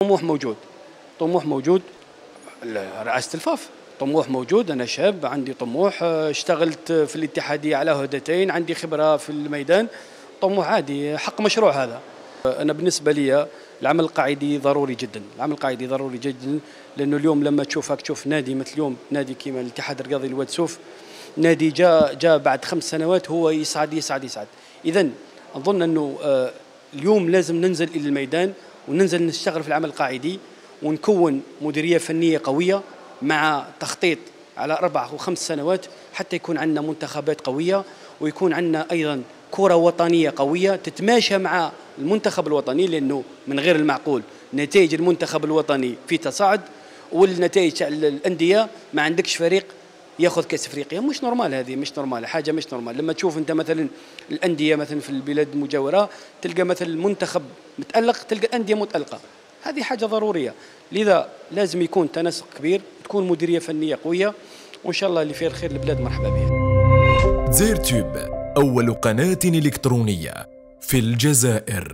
طموح موجود، طموح موجود. رئاسة الفاف طموح موجود. أنا شاب عندي طموح، اشتغلت في الاتحادية على عهدتين، عندي خبرة في الميدان. طموح عادي، حق مشروع هذا. أنا بالنسبة لي العمل القاعدي ضروري جدا، العمل القاعدي ضروري جدا، لأنه اليوم لما تشوف نادي مثل اليوم نادي كيما الاتحاد الرياضي الواد سوف، نادي جاء بعد 5 سنوات هو يسعد. إذن أظن أنه اليوم لازم ننزل إلى الميدان وننزل نشتغل في العمل القاعدي، ونكون مديرية فنية قوية مع تخطيط على 4 أو 5 سنوات، حتى يكون عندنا منتخبات قوية، ويكون عندنا أيضا كرة وطنية قوية تتماشى مع المنتخب الوطني، لأنه من غير المعقول نتائج المنتخب الوطني في تصاعد والنتائج تاع الأندية ما عندكش فريق ياخذ كاس افريقيا. مش نورمال، هذه مش نورمال، حاجه مش نورمال. لما تشوف انت مثلا الانديه مثلا في البلاد المجاوره، تلقى مثلا المنتخب متالق، تلقى الانديه متالقه. هذه حاجه ضروريه، لذا لازم يكون تناسق كبير، تكون مديريه فنيه قويه، وان شاء الله اللي فيه الخير البلاد مرحبا بها. زير تيوب، اول قناه الكترونيه في الجزائر.